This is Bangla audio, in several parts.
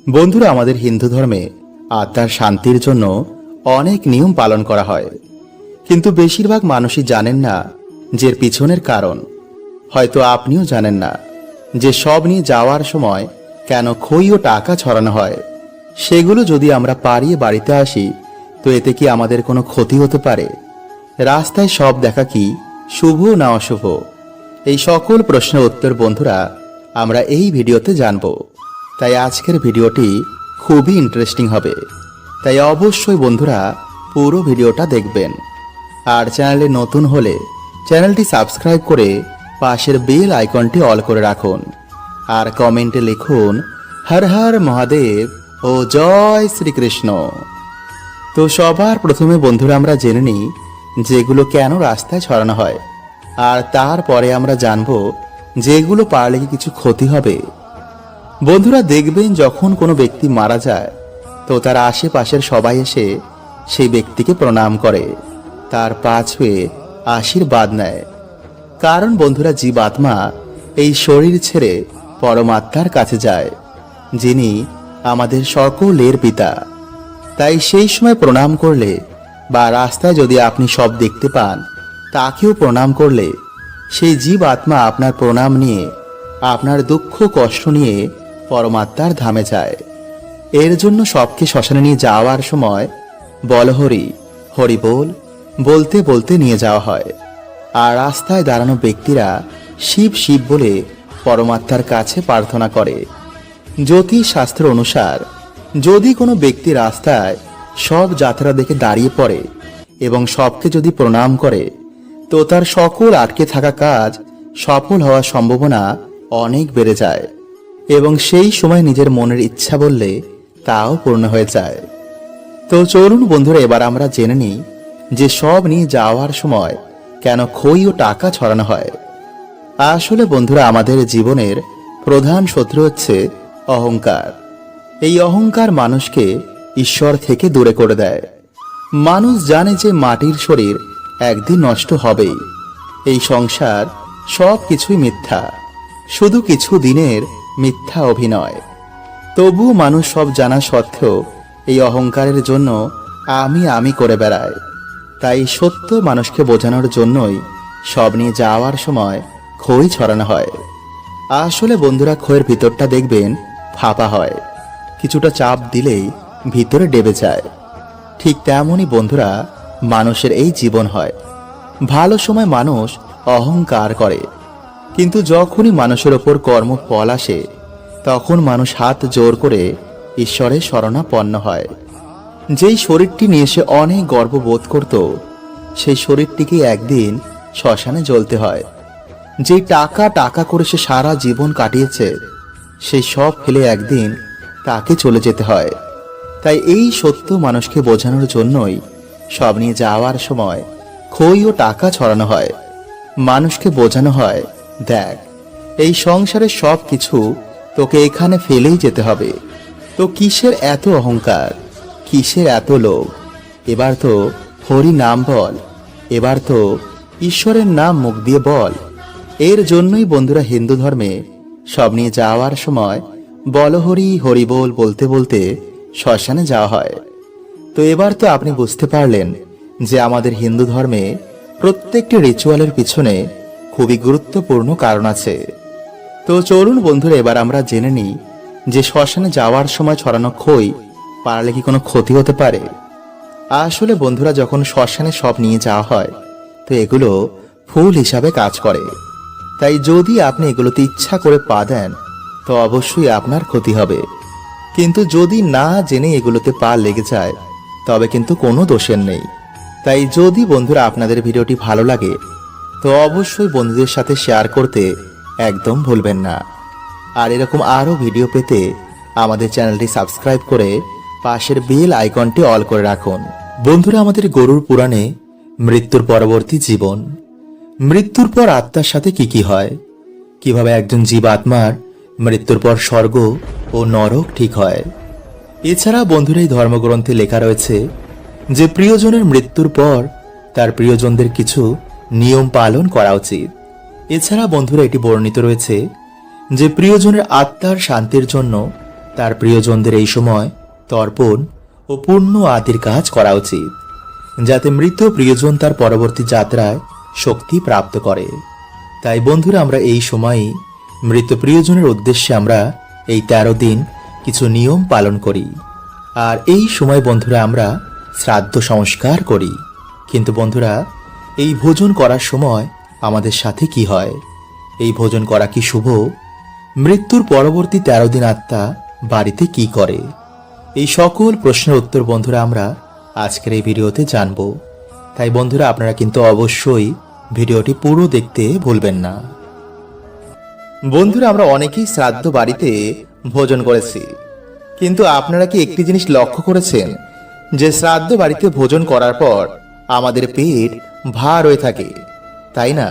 বন্ধুরা, আমাদের হিন্দু ধর্মে আত্মার শান্তির জন্য অনেক নিয়ম পালন করা হয়, কিন্তু বেশিরভাগ মানুষই জানেন না যে এর পিছনের কারণ। হয়তো আপনিও জানেন না যে সব নিয়ে যাওয়ার সময় কেন খই ও টাকা ছড়ানো হয়। সেগুলো যদি আমরা পাড়িয়ে বাড়িতে আসি, তো এতে কি আমাদের কোনো ক্ষতি হতে পারে? রাস্তায় সব দেখা কি শুভ না অশুভ? এই সকল প্রশ্নের উত্তর বন্ধুরা আমরা এই ভিডিওতে জানব। তাই আজকের ভিডিওটি খুবই ইন্টারেস্টিং হবে, তাই অবশ্যই বন্ধুরা পুরো ভিডিওটা দেখবেন। আর চ্যানেলে নতুন হলে চ্যানেলটি সাবস্ক্রাইব করে পাশের বেল আইকনটি অল করে রাখুন। আর কমেন্টে লিখুন হর হর মহাদেব ও জয় শ্রীকৃষ্ণ। তো সবার প্রথমে বন্ধুরা আমরা জেনে নিই যেগুলো কেন রাস্তায় ছড়ানো হয়, আর তারপরে আমরা জানব যেগুলো পারলে কি কিছু ক্ষতি হবে। বন্ধুরা, দেখবেন যখন কোনো ব্যক্তি মারা যায়, তো তার আশেপাশের সবাই এসে সেই ব্যক্তিকে প্রণাম করে, তার পা ছুঁয়ে আশীর্বাদ নেয়। কারণ বন্ধুরা, জীবাত্মা এই শরীর ছেড়ে পরমাত্মার কাছে যায়, যিনি আমাদের সকলের পিতা। তাই সেই সময় প্রণাম করলে বা রাস্তায় যদি আপনি সব দেখতে পান, তাকেও প্রণাম করলে সেই জীবাত্মা আপনার প্রণাম নিয়ে, আপনার দুঃখ কষ্ট নিয়ে পরমাত্মার ধামে যায়। এর জন্য সবকে শ্মশানে নিয়ে যাওয়ার সময় বল হরি হরি বলতে বলতে নিয়ে যাওয়া হয়। আর রাস্তায় দাঁড়ানো ব্যক্তিরা শিব শিব বলে পরমাত্মার কাছে প্রার্থনা করে। জ্যোতিষ শাস্ত্র অনুসার যদি কোনো ব্যক্তি রাস্তায় সব যাত্রা দেখে দাঁড়িয়ে পড়ে এবং সবকে যদি প্রণাম করে, তো তার সকল আটকে থাকা কাজ সফল হওয়ার সম্ভাবনা অনেক বেড়ে যায়, এবং সেই সময় নিজের মনের ইচ্ছা বললে তাও পূর্ণ হয়ে যায়। তো চলুন বন্ধুরা, এবার আমরা জেনে নিই যে সব নিয়ে যাওয়ার সময় কেন খই ও টাকা ছড়ানো হয়। আসলে বন্ধুরা, আমাদের জীবনের প্রধান শত্রু হচ্ছে অহংকার। এই অহংকার মানুষকে ঈশ্বর থেকে দূরে করে দেয়। মানুষ জানে যে মাটির শরীর একদিন নষ্ট হবেই। এই সংসার সব কিছুই মিথ্যা, শুধু কিছু দিনের মিথ্যা অভিনয়। তবুও মানুষ সব জানা সত্ত্বেও এই অহংকারের জন্য আমি করে বেড়ায়। তাই সত্য মানুষকে বোঝানোর জন্যই সব নিয়ে যাওয়ার সময় খই ছড়ানো হয়। আসলে বন্ধুরা, খইয়ের ভিতরটা দেখবেন ফাঁপা হয়, কিছুটা চাপ দিলেই ভিতরে ডেবে যায়। ঠিক তেমনই বন্ধুরা, মানুষের এই জীবন হয়। ভালো সময় মানুষ অহংকার করে, কিন্তু যখনই মানুষের ওপর কর্মফল আসে, তখন মানুষ হাত জোর করে ঈশ্বরের শরণাপন্ন হয়। যেই শরীরটি নিয়ে সে অনেক গর্ববোধ করত, সেই শরীরটিকে একদিন শ্মশানে জ্বলতে হয়। যেই টাকা টাকা করে সে সারা জীবন কাটিয়েছে, সেই সব ফেলে একদিন তাকে চলে যেতে হয়। তাই এই সত্য মানুষকে বোঝানোর জন্যই সব নিয়ে যাওয়ার সময় খই ও টাকা ছড়ানো হয়। মানুষকে বোঝানো হয়, দেখ, এই সংসারে সব কিছু তোকে এখানে ফেলেই যেতে হবে। তো কিসের এত অহংকার, কিসের এত লোভ? এবার তো হরি নাম বল, এবার তো ঈশ্বরের নাম মুখ দিয়ে বল। এর জন্যই বন্ধুরা, হিন্দু ধর্মে সব নিয়ে যাওয়ার সময় বল হরি হরি বলতে বলতে শ্মশানে যাওয়া হয়। তো এবার তো আপনি বুঝতে পারলেন যে আমাদের হিন্দু ধর্মে প্রত্যেকটি রিচুয়ালের পিছনে খুবই গুরুত্বপূর্ণ কারণ আছে। তো চলুন বন্ধুরা, এবার আমরা জেনে নিই যে শ্মশানে যাওয়ার সময় ছড়ানো খই পারলে কি কোনো ক্ষতি হতে পারে। আসলে বন্ধুরা, যখন শ্মশানে সব নিয়ে যাওয়া হয়, তো এগুলো ফুল হিসাবে কাজ করে। তাই যদি আপনি এগুলোতে ইচ্ছা করে পা দেন, তো অবশ্যই আপনার ক্ষতি হবে। কিন্তু যদি না জেনে এগুলোতে পা লেগে যায়, তবে কিন্তু কোনো দোষের নেই। তাই যদি বন্ধুরা আপনাদের ভিডিওটি ভালো লাগে, তো অবশ্যই বন্ধুদের সাথে শেয়ার করতে একদম ভুলবেন না। আর এরকম আরও ভিডিও পেতে আমাদের চ্যানেলটি সাবস্ক্রাইব করে পাশের বেল আইকনটি অল করে রাখুন। বন্ধুরা, আমাদের গরুর পুরাণে মৃত্যুর পরবর্তী জীবন, মৃত্যুর পর আত্মার সাথে কি কি হয়, কিভাবে একজন জীবাত্মার মৃত্যুর পর স্বর্গ ও নরক ঠিক হয়। এছাড়া বন্ধুরা, এই ধর্মগ্রন্থে লেখা রয়েছে যে প্রিয়জনের মৃত্যুর পর তার প্রিয়জনদের কিছু নিয়ম পালন করা উচিত। এছাড়া বন্ধুরা, এটি বর্ণিত রয়েছে যে প্রিয়জনের আত্মার শান্তির জন্য তার প্রিয়জনদের এই সময় তর্পণ ও পূর্ণ আদির কাজ করা উচিত, যাতে মৃত প্রিয়জন তার পরবর্তী যাত্রায় শক্তি প্রাপ্ত করে। তাই বন্ধুরা, আমরা এই সময়ই মৃত প্রিয়জনের উদ্দেশ্যে আমরা এই 13 দিন কিছু নিয়ম পালন করি। আর এই সময় বন্ধুরা আমরা শ্রাদ্ধ সংস্কার করি। কিন্তু বন্ধুরা, এই ভোজন করার সময় আমাদের সাথে কি হয়? এই ভোজন করা কি শুভ? মৃত্যুর পরবর্তী 13 দিন আত্মা বাড়িতে কি করে? এই সকল প্রশ্নের উত্তর বন্ধুরা আমরা আজকের এই ভিডিওতে জানব। তাই বন্ধুরা, আপনারা কিন্তু অবশ্যই ভিডিওটি পুরো দেখতে ভুলবেন না। বন্ধুরা, আমরা অনেকেই শ্রাদ্ধ বাড়িতে ভোজন করেছি, কিন্তু আপনারা কি একটি জিনিস লক্ষ্য করেছেন যে শ্রাদ্ধ বাড়িতে ভোজন করার পর আমাদের পেট ভার হয়ে থাকে, তাই না?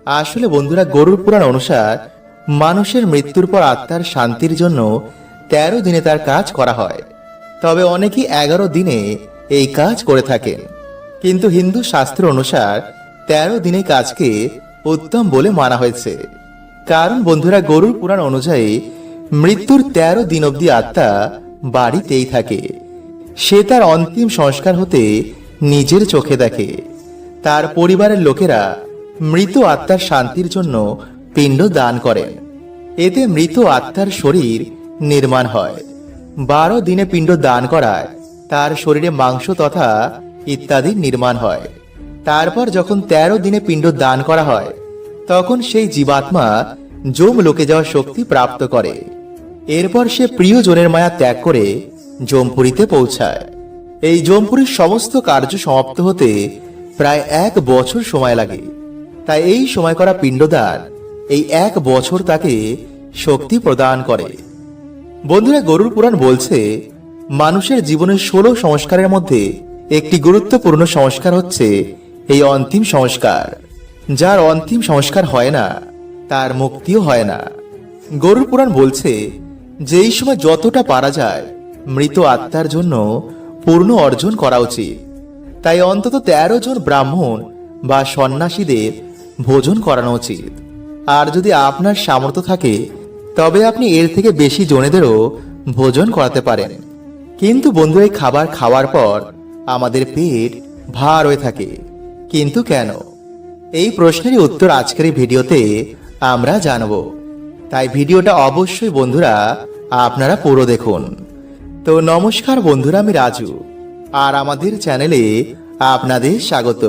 আসলে বন্ধুরা, গরুর পুরাণ অনুসার মানুষের মৃত্যুর পর আত্মার শান্তির জন্য 13 দিনে তার কাজ করা হয়। তবে অনেকেই 11 দিনে এই কাজ করে থাকেন, কিন্তু হিন্দু শাস্ত্র অনুসার 13 দিনে কাজকে উত্তম বলে মানা হয়েছে। কারণ বন্ধুরা, গরুর পুরাণ অনুযায়ী মৃত্যুর 13 দিন অবধি আত্মা বাড়িতেই থাকে। সে তার অন্তিম সংস্কার হতে নিজের চোখে দেখে। তার পরিবারের লোকেরা মৃত আত্মার শান্তির জন্য পিণ্ড দান করেন। এতে মৃত আত্মার শরীর নির্মাণ হয়। 12 দিনে পিণ্ড দান করায় তার শরীরে মাংস তথা ইত্যাদি নির্মাণ হয়। তারপর যখন 13 দিনে পিণ্ড দান করা হয়, তখন সেই জীবাত্মা যম লোকে যাওয়ার শক্তি প্রাপ্ত করে। এরপর সে প্রিয়জনের মায়া ত্যাগ করে যমপুরীতে পৌঁছায়। এই যমপুরীর সমস্ত কার্য সমাপ্ত হতে প্রায় 1 বছর সময় লাগে। তাই এই সময় করা পিণ্ডদান এই 1 বছর তাকে শক্তি প্রদান করে। বন্ধুরা, গরুর পুরাণ বলছে মানুষের জীবনের 16 সংস্কারের মধ্যে একটি গুরুত্বপূর্ণ সংস্কার হচ্ছে এই অন্তিম সংস্কার। যার অন্তিম সংস্কার হয় না, তার মুক্তিও হয় না। গরুর পুরাণ বলছে যে এই সময় যতটা পারা যায় মৃত আত্মার জন্য পূর্ণ অর্জন করা উচিত। তাই অন্তত 13 জন ব্রাহ্মণ বা সন্ন্যাসীদের ভোজন করানো উচিত। আর যদি আপনার সামর্থ্য থাকে তবে আপনি এর থেকে বেশি জনেদেরও ভোজন করাতে পারেন। কিন্তু বন্ধু, এই খাবার খাওয়ার পর আমাদের পেট ভার হয়ে থাকে, কিন্তু কেন? এই প্রশ্নেরই উত্তর আজকের এই ভিডিওতে আমরা জানব। তাই ভিডিওটা অবশ্যই বন্ধুরা আপনারা পুরো দেখুন। তো নমস্কার বন্ধুরা, আমি রাজু, আর আমাদের চ্যানেলে আপনাদের স্বাগত।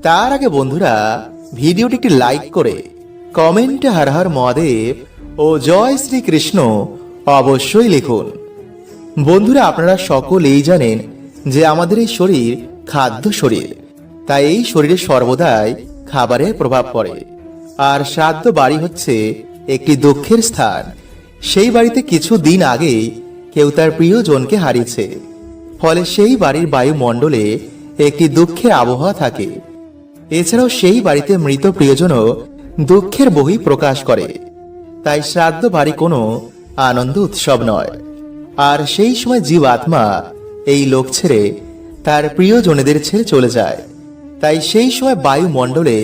তার আগে বন্ধুরা, ভিডিওটি একটি লাইক করে কমেন্টে হর হর মহাদেব ও জয় শ্রীকৃষ্ণ অবশ্যই লিখুন। বন্ধুরা, আপনারা সকলেই জানেন যে আমাদের এই শরীর খাদ্য শরীর। তাই এই শরীরে সর্বদাই খাবারের প্রভাব পড়ে। আর শ্রাদ্ধ বাড়ি হচ্ছে একটি দুঃখের স্থান। সেই বাড়িতে কিছু দিন আগে কেউ তার প্রিয়জনকে হারিয়েছে। ফলে সেই বাড়ির বায়ুমণ্ডলে একটি দুঃখের আবহাওয়া থাকে। এছাড়াও সেই বাড়িতে মৃত প্রিয়জনও দুঃখের বহি প্রকাশ করে। তাই শ্রাদ্ধ বাড়ি কোনো আনন্দ উৎসব নয়। আর সেই সময় জীব আত্মা এই লোক ছেড়ে তার প্রিয়জনেদের ছেড়ে চলে যায়। তাই সেই সময় বায়ুমণ্ডলে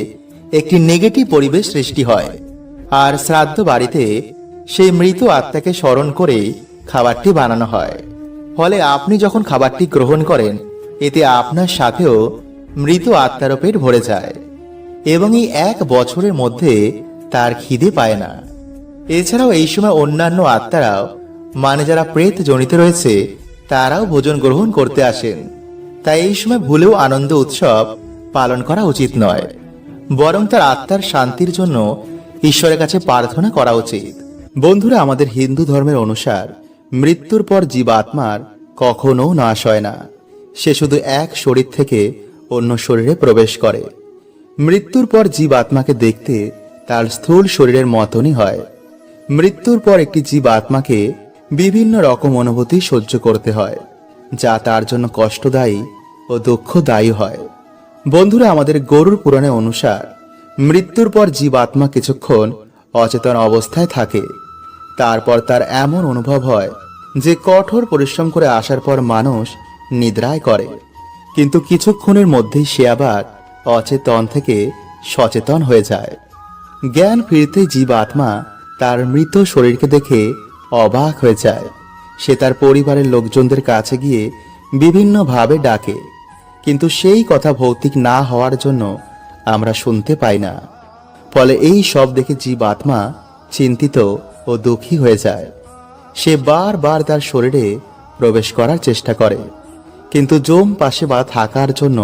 একটি নেগেটিভ পরিবেশ সৃষ্টি হয়। আর শ্রাদ্ধ বাড়িতে সেই মৃত আত্মাকে স্মরণ করে খাবারটি বানানো হয়। ফলে আপনি যখন খাবারটি গ্রহণ করেন, এতে আপনার সাথেও মৃত আত্মারও পেট ভরে যায় এবং এই 1 বছরের মধ্যে তার খিদে পায় না। এছাড়াও এই সময় অন্যান্য আত্মারাও, মানে যারা প্রেত জনিত রয়েছে, তারাও ভোজন গ্রহণ করতে আসেন। তাই এই সময় ভুলেও আনন্দ উৎসব পালন করা উচিত নয়, বরং তার আত্মার শান্তির জন্য ঈশ্বরের কাছে প্রার্থনা করা উচিত। বন্ধুরা, আমাদের হিন্দু ধর্মের অনুসার মৃত্যুর পর জীবাত্মার কখনো নাশ হয় না। সে শুধু এক শরীর থেকে অন্য শরীরে প্রবেশ করে। মৃত্যুর পর জীবাত্মাকে দেখতে তার স্থূল শরীরের মতনই হয়। মৃত্যুর পর একটি জীবাত্মাকে বিভিন্ন রকম অনুভূতি সহ্য করতে হয়, যা তার জন্য কষ্টদায়ী ও দুঃখদায়ী হয়। বন্ধুরা, আমাদের গরুর পুরাণে অনুসার মৃত্যুর পর জীবাত্মা কিছুক্ষণ অচেতন অবস্থায় থাকে। তারপর তার এমন অনুভব হয় যে কঠোর পরিশ্রম করে আসার পর মানুষ নিদ্রায় করে, কিন্তু কিছুক্ষণের মধ্যেই সে আবার অচেতন থেকে সচেতন হয়ে যায়। জ্ঞান ফিরতে জীবাত্মা তার মৃত শরীরকে দেখে অবাক হয়ে যায়। সে তার পরিবারের লোকজনদের কাছে গিয়ে বিভিন্নভাবে ডাকে, কিন্তু সেই কথা ভৌতিক না হওয়ার জন্য আমরা শুনতে পাই না। ফলে এই সব দেখে জীব আত্মা চিন্তিত ও দুঃখী হয়ে যায়। সে বারবার তার শরীরে প্রবেশ করার চেষ্টা করে, কিন্তু যম পাশে বা থাকার জন্য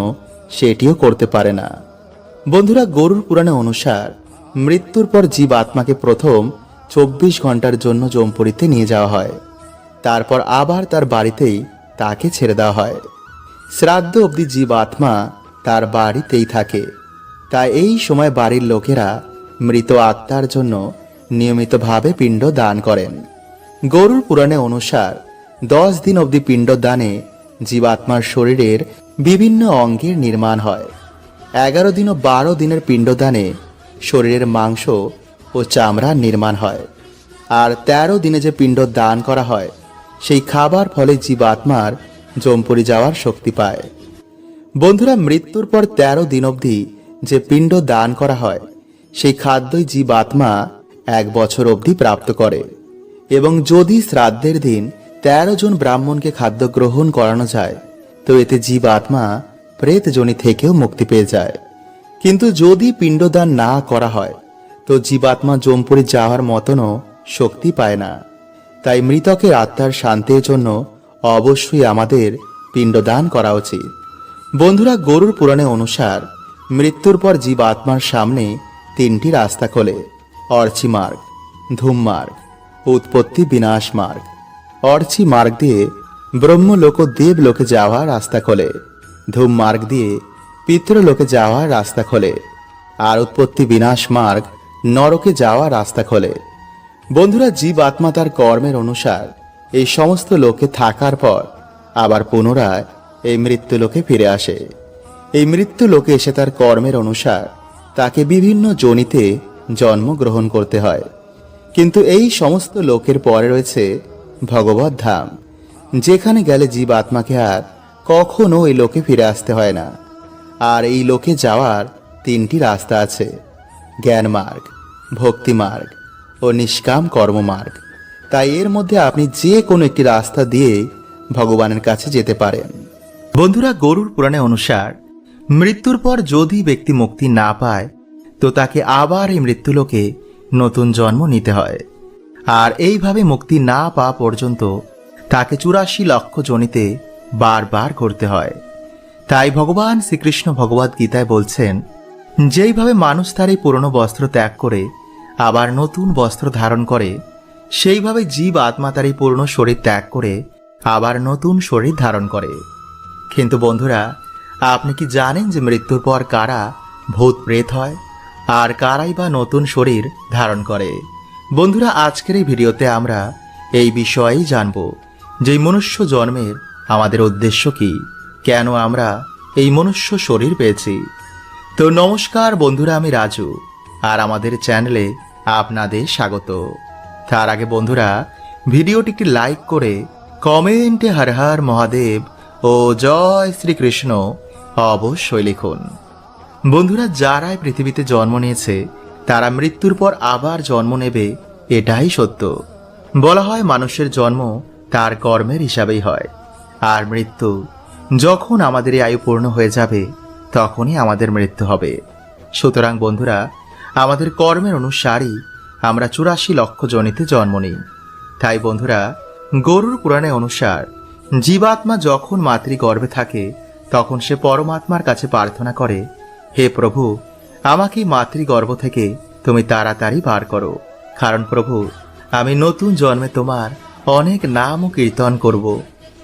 সেটিও করতে পারে না। বন্ধুরা, গরুর পুরাণে অনুসার মৃত্যুর পর জীব আত্মাকে প্রথম 24 ঘন্টার জন্য যমপুরীতে নিয়ে যাওয়া হয়। তারপর আবার তার বাড়িতেই তাকে ছেড়ে দেওয়া হয়। শ্রাদ্ধ অবধি জীব আত্মা তার বাড়িতেই থাকে। তাই এই সময় বাড়ির লোকেরা মৃত আত্মার জন্য নিয়মিতভাবে পিণ্ড দান করেন। গরুর পুরাণে অনুসার 10 দিন অবধি পিণ্ড দানে জীবাত্মার শরীরের বিভিন্ন অঙ্গের নির্মাণ হয়। 11 দিন ও 12 দিনের পিণ্ডদানে শরীরের মাংস ও চামড়ার নির্মাণ হয়। আর 13 দিনে যে পিণ্ড দান করা হয় সেই খাবার ফলে জীবাত্মার যমপুরী যাওয়ার শক্তি পায়। বন্ধুরা, মৃত্যুর পর 13 দিন অবধি যে পিণ্ড দান করা হয় সেই খাদ্যই জীবাত্মা 1 বছর অবধি প্রাপ্ত করে। এবং যদি শ্রাদ্ধের দিন 13 জন ব্রাহ্মণকে খাদ্য গ্রহণ করানো যায় তো এতে জীবাত্মা প্রেতজনি থেকেও মুক্তি পেয়ে যায়। কিন্তু যদি পিণ্ডদান না করা হয় তো জীবাত্মা যমপুরী যাওয়ার মতনও শক্তি পায় না। তাই মৃতকের আত্মার শান্তির জন্য অবশ্যই আমাদের পিণ্ডদান করা উচিত। বন্ধুরা, গরুর পুরাণে অনুসার মৃত্যুর পর জীবাত্মার সামনে 3টি রাস্তা খোলে: অর্চি মার্গ, ধূম মার্গ, উৎপত্তি বিনাশ মার্গ। অর্চি মার্গ দিয়ে ব্রহ্মলোক ও দেবলোকে যাওয়ার রাস্তা খোলে, ধূম মার্গ দিয়ে পিতৃলোকে যাওয়ার রাস্তা খোলে, আর উৎপত্তি বিনাশ মার্গ নরকে যাওয়ার রাস্তা খোলে। বন্ধুরা, জীব আত্মা তার কর্মের অনুসার এই সমস্ত লোকে থাকার পর আবার পুনরায় এই মৃত্যু লোকে ফিরে আসে। এই মৃত্যু লোকে এসে তার কর্মের অনুসার তাকে বিভিন্ন যোনিতে জন্মগ্রহণ করতে হয়। কিন্তু এই সমস্ত লোকের পরে রয়েছে ভগবত ধাম, যেখানে গেলে জীব আত্মাকে আর কখনো এই লোকে ফিরে আসতে হয় না। আর এই লোকে যাওয়ার 3টি রাস্তা আছে: জ্ঞান মার্গ, ভক্তি মার্গ ও নিষ্কাম কর্ম মার্গ। তাই এর মধ্যে আপনি যে কোনো একটি রাস্তা দিয়ে ভগবানের কাছে যেতে পারেন। বন্ধুরা, গরুর পুরাণে অনুসার মৃত্যুর পর যদি ব্যক্তি মুক্তি না পায় তো তাকে আবার এই মৃত্যুলোকে নতুন জন্ম নিতে হয়। আর এইভাবে মুক্তি না পাওয়া পর্যন্ত তাকে 84 লক্ষ যোনিতে বারবার করতে হয়। তাই ভগবান শ্রীকৃষ্ণ ভগবদ গীতায় বলছেন, যেইভাবে মানুষ তার এই পুরনো বস্ত্র ত্যাগ করে আবার নতুন বস্ত্র ধারণ করে, সেইভাবে জীব আত্মা তার এই পুরনো শরীর ত্যাগ করে আবার নতুন শরীর ধারণ করে। কিন্তু বন্ধুরা, আপনি কি জানেন যে মৃত্যুর পর কারা ভূত প্রেত হয় আর কারাই বা নতুন শরীর ধারণ করে? বন্ধুরা, আজকের এই ভিডিওতে আমরা এই বিষয়েই জানব যে মনুষ্য জন্মের আমাদের উদ্দেশ্য কি, কেন আমরা এই মনুষ্য শরীর পেয়েছি। তো নমস্কার বন্ধুরা, আমি রাজু আর আমাদের চ্যানেলে আপনাদের স্বাগত। তার আগে বন্ধুরা, ভিডিওটি একটি লাইক করে কমেন্টে হর হর মহাদেব ও জয় শ্রীকৃষ্ণ অবশ্যই লিখুন। বন্ধুরা, যারা পৃথিবীতে জন্ম নিয়েছে তারা মৃত্যুর পর আবার জন্ম নেবে, এটাই সত্য। বলা হয় মানুষের জন্ম তার কর্মের হিসাবেই হয়, আর মৃত্যু যখন আমাদের এই আয়ু পূর্ণ হয়ে যাবে তখনই আমাদের মৃত্যু হবে। সুতরাং বন্ধুরা, আমাদের কর্মের অনুসারই আমরা 84 লক্ষ যোনিতে জন্ম নিই। তাই বন্ধুরা, গরুর পুরাণে অনুসার জীবাত্মা যখন মাতৃগর্ভে থাকে তখন সে পরমাত্মার কাছে প্রার্থনা করে, হে প্রভু, আমাকে মাতৃগর্ভ থেকে তুমি তাড়াতাড়ি বার করো, কারণ প্রভু আমি নতুন জন্মে তোমার অনেক নাম ও কীর্তন করব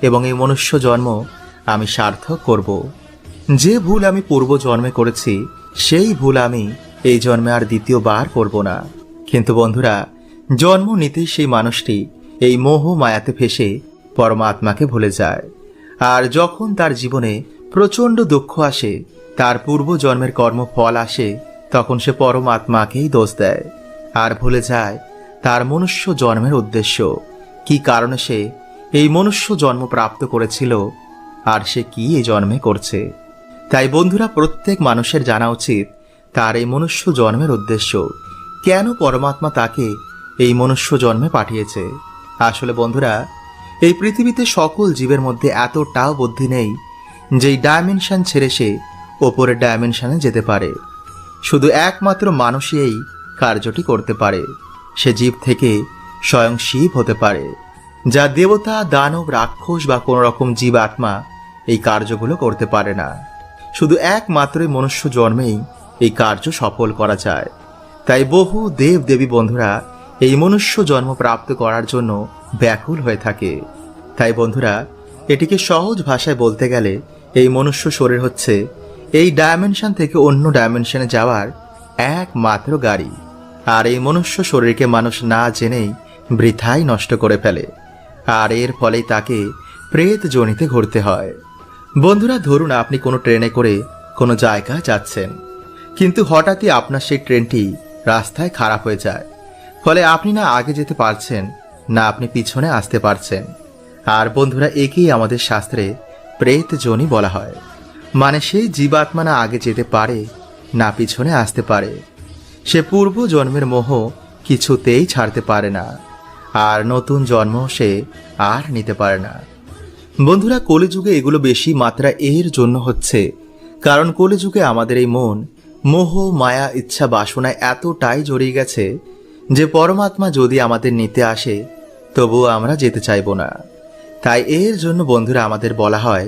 এবং এই মনুষ্য জন্ম আমি সার্থক করব। যে ভুল আমি পূর্ব জন্মে করেছি সেই ভুল আমি এই জন্মে আর দ্বিতীয়বার করব না। কিন্তু বন্ধুরা, জন্ম নিতেই সেই মানুষটি এই মোহ মায়াতে ফেসে পরমাত্মাকে ভুলে যায়। আর যখন তার জীবনে প্রচণ্ড দুঃখ আসে, তার পূর্ব জন্মের কর্মফল আসে, তখন সে পরমাত্মাকেই দোষ দেয় আর ভুলে যায় তার মনুষ্য জন্মের উদ্দেশ্য, কি কারণে সে এই মনুষ্য জন্ম প্রাপ্ত করেছিল আর সে কি এই জন্মে করছে। তাই বন্ধুরা, প্রত্যেক মানুষের জানা উচিত তার এই মনুষ্য জন্মের উদ্দেশ্য, কেন পরমাত্মা তাকে এই মনুষ্য জন্মে পাঠিয়েছে। আসলে বন্ধুরা, এই পৃথিবীতে সকল জীবের মধ্যে এতটাও বুদ্ধি নেই যেই ডাইমেনশন ছেড়ে সে ওপরের ডাইমেনশনে যেতে পারে। শুধু একমাত্র মানুষই এই কার্যটি করতে পারে। সে জীব থেকে স্বয়ং শিব হতে পারে, যা দেবতা, দানব, রাক্ষস বা কোনো রকম জীব আত্মা এই কার্যগুলো করতে পারে না। শুধু একমাত্রই মনুষ্য জন্মেই এই কার্য সফল করা যায়। তাই বহু দেব দেবী বন্ধুরা এই মনুষ্য জন্ম প্রাপ্ত করার জন্য ব্যাকুল হয়ে থাকে। তাই বন্ধুরা, এটিকে সহজ ভাষায় বলতে গেলে এই মনুষ্য শরীর হচ্ছে এই ডাইমেনশন থেকে অন্য ডাইমেনশনে যাওয়ার একমাত্র গাড়ি। আর এই মনুষ্য শরীরকে মানুষ না জেনেই বৃথাই নষ্ট করে ফেলে, আর এর ফলেই তাকে প্রেত যোনিতে ঘুরতে হয়। বন্ধুরা, ধরুন আপনি কোনো ট্রেনে করে কোনো জায়গায় যাচ্ছেন, কিন্তু হঠাৎই আপনার সেই ট্রেনটি রাস্তায় খারাপ হয়ে যায়। ফলে আপনি না আগে যেতে পারছেন, না আপনি পিছনে আসতে পারছেন। আর বন্ধুরা, একেই আমাদের শাস্ত্রে প্রেত যোনি বলা হয়। মানে সেই জীবাত্মা না আগে যেতে পারে, না পিছনে আসতে পারে। সে পূর্ব জন্মের মোহ কিছুতেই ছাড়তে পারে না, আর নতুন জন্ম সে আর নিতে পারে না। বন্ধুরা, কলিযুগে এগুলো বেশি মাত্রা এর জন্য হচ্ছে কারণ কলিযুগে আমাদের এই মন মোহ, মায়া, ইচ্ছা, বাসনায় এতটাই জড়িয়ে গেছে যে পরমাত্মা যদি আমাদের নিতে আসে তবুও আমরা যেতে চাইব না। তাই এর জন্য বন্ধুরা আমাদের বলা হয়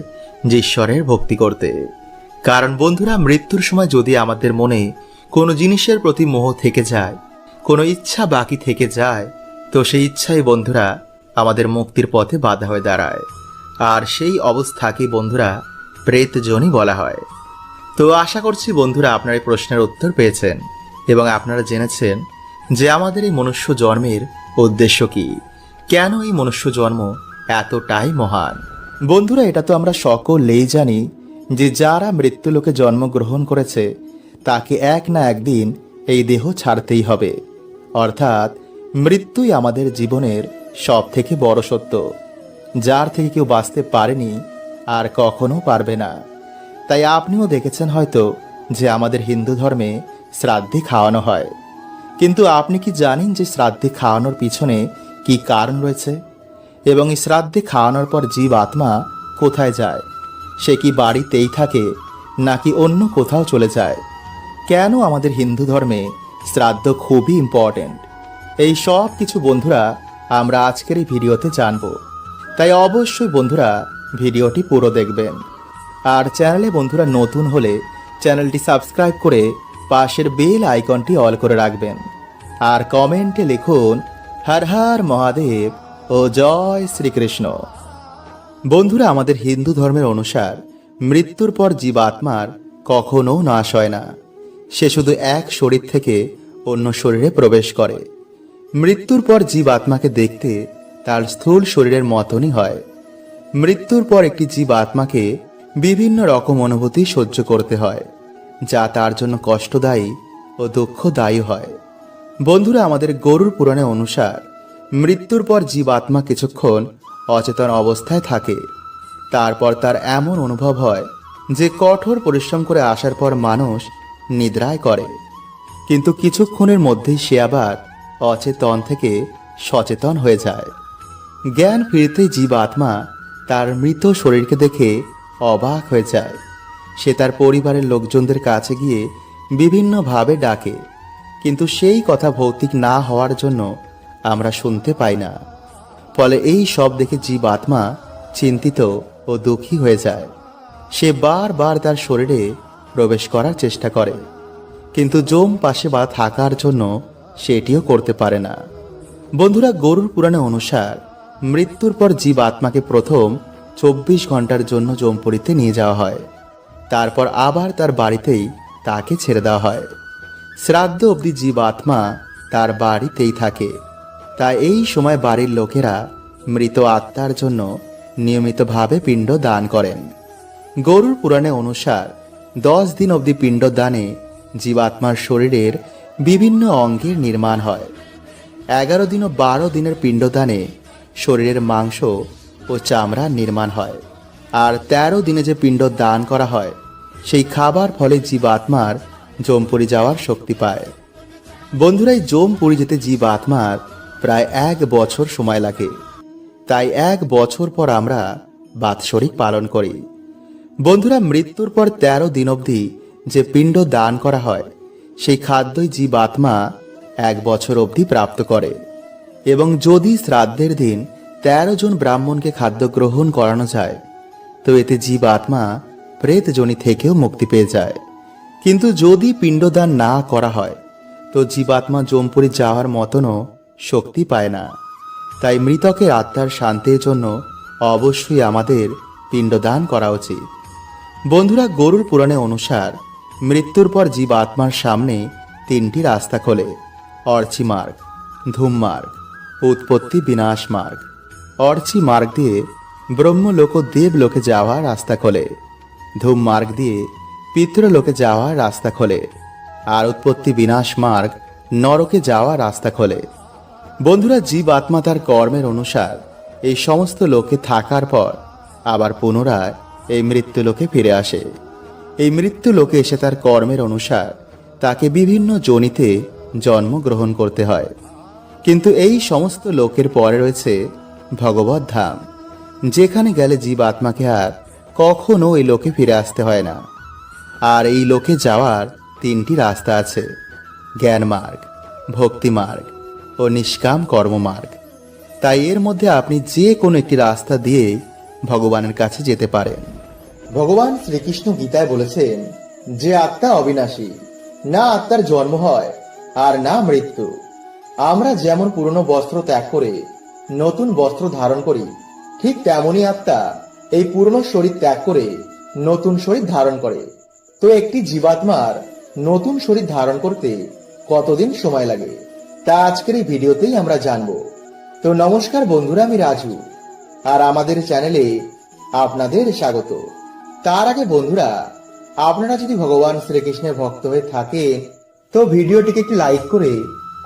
যে ঈশ্বরের ভক্তি করতে। কারণ বন্ধুরা, মৃত্যুর সময় যদি আমাদের মনে কোনো জিনিসের প্রতি মোহ থেকে যায়, কোনো ইচ্ছা বাকি থেকে যায়, তো সেই ইচ্ছাই বন্ধুরা আমাদের মুক্তির পথে বাধা হয়ে দাঁড়ায়। আর সেই অবস্থাকে বন্ধুরা প্রেত যোনি বলা হয়। তো আশা করছি বন্ধুরা আপনারা এই প্রশ্নের উত্তর পেয়েছেন এবং আপনারা জেনেছেন যে আমাদের এই মনুষ্য জন্মের উদ্দেশ্য কি, কেন এই মনুষ্য জন্ম এতটাই মহান। বন্ধুরা, এটা তো আমরা সকলেই জানি যে যারা মৃত্যুলোকে জন্মগ্রহণ করেছে তাকে এক না একদিন এই দেহ ছাড়তেই হবে। অর্থাৎ মৃত্যুই আমাদের জীবনের সব থেকে বড় সত্য, যার থেকে কেউ বাঁচতে পারেনি আর কখনো পারবে না। তাই আপনিও দেখেছেন হয়তো যে আমাদের হিন্দু ধর্মে শ্রাদ্ধে খাওয়ানো হয়। কিন্তু আপনি কি জানেন যে শ্রাদ্ধে খাওয়ানোর পিছনে কি কারণ রয়েছে? এবং এই শ্রাদ্ধে খাওয়ানোর পর জীব আত্মা কোথায় যায়? সে কি বাড়িতেই থাকে নাকি অন্য কোথাও চলে যায়? কেন আমাদের হিন্দু ধর্মে শ্রাদ্ধ খুবই ইম্পর্টেন্ট, এই সব কিছু বন্ধুরা আমরা আজকের এই ভিডিওতে জানব। তাই অবশ্যই বন্ধুরা ভিডিওটি পুরো দেখবেন। আর চ্যানেলে বন্ধুরা নতুন হলে চ্যানেলটি সাবস্ক্রাইব করে পাশের বেল আইকনটি অল করে রাখবেন। আর কমেন্টে লিখুন হর হর মহাদেব ও জয় শ্রীকৃষ্ণ। বন্ধুরা, আমাদের হিন্দু ধর্মের অনুসার মৃত্যুর পর জীবাত্মার কখনো নাশ হয় না। সে শুধু এক শরীর থেকে অন্য শরীরে প্রবেশ করে। মৃত্যুর পর জীবাত্মাকে দেখতে তার স্থূল শরীরের মতনই হয়। মৃত্যুর পর একটি জীবাত্মাকে বিভিন্ন রকম অনুভূতি সহ্য করতে হয়, যা তার জন্য কষ্টদায়ী ও দুঃখদায়ী হয়। বন্ধুরা, আমাদের গরুর পুরাণে অনুসার মৃত্যুর পর জীবাত্মা কিছুক্ষণ অচেতন অবস্থায় থাকে। তারপর তার এমন অনুভব হয় যে কঠোর পরিশ্রম করে আসার পর মানুষ নিদ্রায় করে, কিন্তু কিছুক্ষণের মধ্যেই সে আবার অচেতন থেকে সচেতন হয়ে যায়। জ্ঞান ফিরতেই জীবাত্মা তার মৃত শরীরকে দেখে অবাক হয়ে যায়। সে তার পরিবারের লোকজনদের কাছে গিয়ে বিভিন্নভাবে ডাকে, কিন্তু সেই কথা ভৌতিক না হওয়ার জন্য আমরা শুনতে পাই না। ফলে এই সব দেখে জীবাত্মা চিন্তিত ও দুঃখী হয়ে যায়। সে বারবার তার শরীরে প্রবেশ করার চেষ্টা করে, কিন্তু যম পাশে বা থাকার জন্য সেটিও করতে পারে না। বন্ধুরা, গরুর পুরাণে অনুসার মৃত্যুর পর জীবাত্মাকে প্রথম 24 ঘন্টার জন্য যমপুরীতে নিয়ে যাওয়া হয়। তারপর আবার তার বাড়িতেই তাকে ছেড়ে দেওয়া হয়। শ্রাদ্ধ অবধি জীবাত্মা তার বাড়িতেই থাকে। তাই এই সময় বাড়ির লোকেরা মৃত আত্মার জন্য নিয়মিতভাবে পিণ্ড দান করেন। গরুর পুরাণে অনুসার 10 দিন অবধি পিণ্ড দানে জীবাত্মার শরীরের বিভিন্ন অঙ্গের নির্মাণ হয়। 11 দিন ও 12 দিনের পিণ্ডদানে শরীরের মাংস ও চামড়ার নির্মাণ হয়। আর 13 দিনে যে পিণ্ড দান করা হয় সেই খাবার ফলে জীবাত্মার যমপুরী যাওয়ার শক্তি পায়। বন্ধুরা, এই যমপুরী যেতে জীবাত্মার প্রায় 1 বছর সময় লাগে। তাই 1 বছর পর আমরা বাৎসরিক পালন করি। বন্ধুরা, মৃত্যুর পর 13 দিন অবধি যে পিণ্ড দান করা হয় সেই খাদ্যই জীব আত্মা 1 বছর অবধি প্রাপ্ত করে। এবং যদি শ্রাদ্ধের দিন 13 জন ব্রাহ্মণকে খাদ্য গ্রহণ করানো যায় তো এতে জীব আত্মা প্রেতজনি থেকেও মুক্তি পেয়ে যায়। কিন্তু যদি পিণ্ডদান না করা হয় তো জীবাত্মা যমপুরী যাওয়ার মতনও শক্তি পায় না। তাই মৃতকের আত্মার শান্তির জন্য অবশ্যই আমাদের পিণ্ডদান করা উচিত। বন্ধুরা, গরুর পুরাণে অনুসার মৃত্যুর পর জীব আত্মার সামনে 3টি রাস্তা খোলে: অর্চি মার্গ, ধূম মার্গ, উৎপত্তি বিনাশ মার্গ। অর্চি মার্গ দিয়ে ব্রহ্মলোক ও দেবলোকে যাওয়ার রাস্তা খোলে, ধূম মার্গ দিয়ে পিতৃলোকে যাওয়ার রাস্তা খোলে, আর উৎপত্তি বিনাশ মার্গ নরকে যাওয়ার রাস্তা খোলে। বন্ধুরা, জীব আত্মা তার কর্মের অনুসার এই সমস্ত লোকে থাকার পর আবার পুনরায় এই মৃত্যুলোকে ফিরে আসে। এই মৃত্যুলোকে এসে তার কর্মের অনুসার তাকে বিভিন্ন যোনিতে জন্মগ্রহণ করতে হয়। কিন্তু এই সমস্ত লোকের পরে রয়েছে ভগবত ধাম, যেখানে গেলে জীব আত্মাকে আর কখনো এই লোকে ফিরে আসতে হয় না। আর এই লোকে যাওয়ার 3টি রাস্তা আছে: জ্ঞান মার্গ, ভক্তি মার্গ ও নিষ্কাম কর্ম মার্গ। তাই এর মধ্যে আপনি যে কোনো একটি রাস্তা দিয়ে ভগবানের কাছে যেতে পারেন। ভগবান শ্রীকৃষ্ণ গীতায় বলেছেন যে আত্মা অবিনাশী, না আত্মার জন্ম হয় আর না মৃত্যু। আমরা যেমন পুরনো বস্ত্র ত্যাগ করে নতুন বস্ত্র ধারণ করি, ঠিক তেমনই আত্মা এই পুরনো শরীর ত্যাগ করে নতুন শরীর ধারণ করে। তো একটি জীবাত্মার নতুন শরীর ধারণ করতে কতদিন সময় লাগে তা আজকের এই ভিডিওতেই আমরা জানবো। তো নমস্কার বন্ধুরা, আমি রাজু, আর আমাদের চ্যানেলে আপনাদের স্বাগত। তার আগে বন্ধুরা, আপনারা যদি ভগবান শ্রীকৃষ্ণের ভক্ত হয়ে থাকেন তো ভিডিওটিকে একটি লাইক করে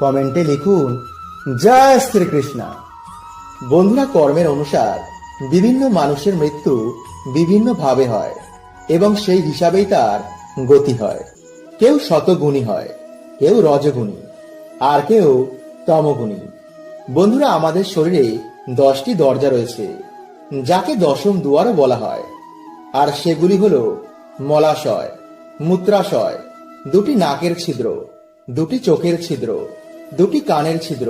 কমেন্টে লিখুন জয় শ্রীকৃষ্ণ। বন্ধুরা, কর্মের অনুসার বিভিন্ন মানুষের মৃত্যু বিভিন্ন ভাবে হয় এবং সেই হিসাবেই তার গতি হয়। কেউ শতগুণী হয়, কেউ রজগুণী, আর কেউ তমগুণী। বন্ধুরা, আমাদের শরীরে 10টি দরজা রয়েছে, যাকে দশম দুয়ারও বলা হয়। আর সেগুলি হলো মলাশয়, মূত্রাশয়, 2টি নাকের ছিদ্র, 2টি চোখের ছিদ্র, 2টি কানের ছিদ্র,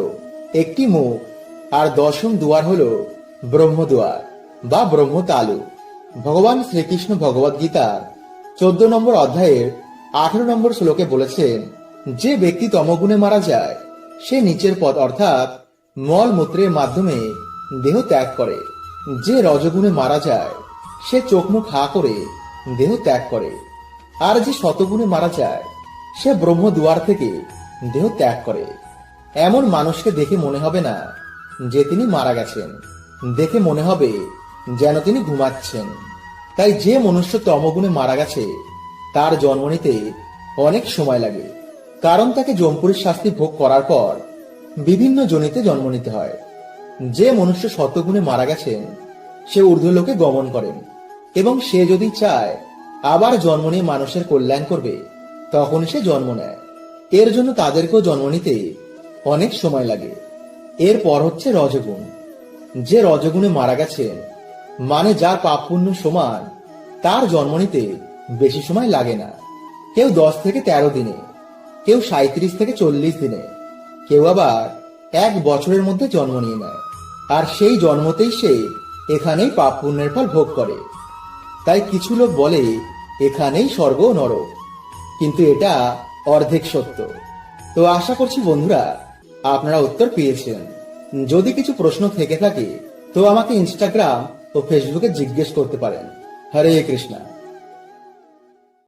1টি মুখ। আর দশম দুয়ার হলো ব্রহ্মদুয়ার বা ব্রহ্মতালু। ভগবান শ্রীকৃষ্ণ ভগবদ গীতার 14 নম্বর অধ্যায়ের 18 নম্বর শ্লোকে বলেছেন, যে ব্যক্তি তমগুণে মারা যায় সে নিচের পথ অর্থাৎ মল মূত্রের মাধ্যমে দেহ ত্যাগ করে। যে রজগুণে মারা যায় সে চোখ মুখ হা করে দেহ ত্যাগ করে। আর যে শতগুণে মারা যায় সে ব্রহ্মদুয়ার থেকে দেহ ত্যাগ করে। এমন মানুষকে দেখে মনে হবে না যে তিনি মারা গেছেন, দেখে মনে হবে যেন তিনি ঘুমাচ্ছেন। তাই যে মনুষ্য তমগুণে মারা গেছে তার জন্ম নিতে অনেক সময় লাগে, কারণ তাকে যমপুরীর শাস্তি ভোগ করার পর বিভিন্ন যোনিতে জন্ম নিতে হয়। যে মনুষ্য শতগুণে মারা গেছেন সে ঊর্ধ্বলোকে গমন করেন, এবং সে যদি চায় আবার জন্ম নিয়ে মানুষের কল্যাণ করবে তখন সে জন্ম নেয়। এর জন্য তাদেরকেও জন্ম নিতে অনেক সময় লাগে। এরপর হচ্ছে রজগুণ। যে রজগুণে মারা গেছেন, মানে যার পাপ পুণ্য সমান, তার জন্ম নিতে বেশি সময় লাগে না। কেউ 10 থেকে 13 দিনে, কেউ 37 থেকে 40 দিনে, কেউ আবার 1 বছরের মধ্যে জন্ম নিয়ে নেয়। আর সেই জন্মতেই সে এখানেই পাপ পুণ্যের ফল ভোগ করে। তাই কিছু লোক বলে এখানেই স্বর্গ ও নরক, কিন্তু এটা অর্ধেক সত্য। তো আশা করছি বন্ধুরা আপনারা উত্তর পেয়েছেন। যদি কিছু প্রশ্ন থেকে থাকে তো আমাকে ইনস্টাগ্রাম ও ফেসবুকে জিজ্ঞেস করতে পারেন। হরে কৃষ্ণা।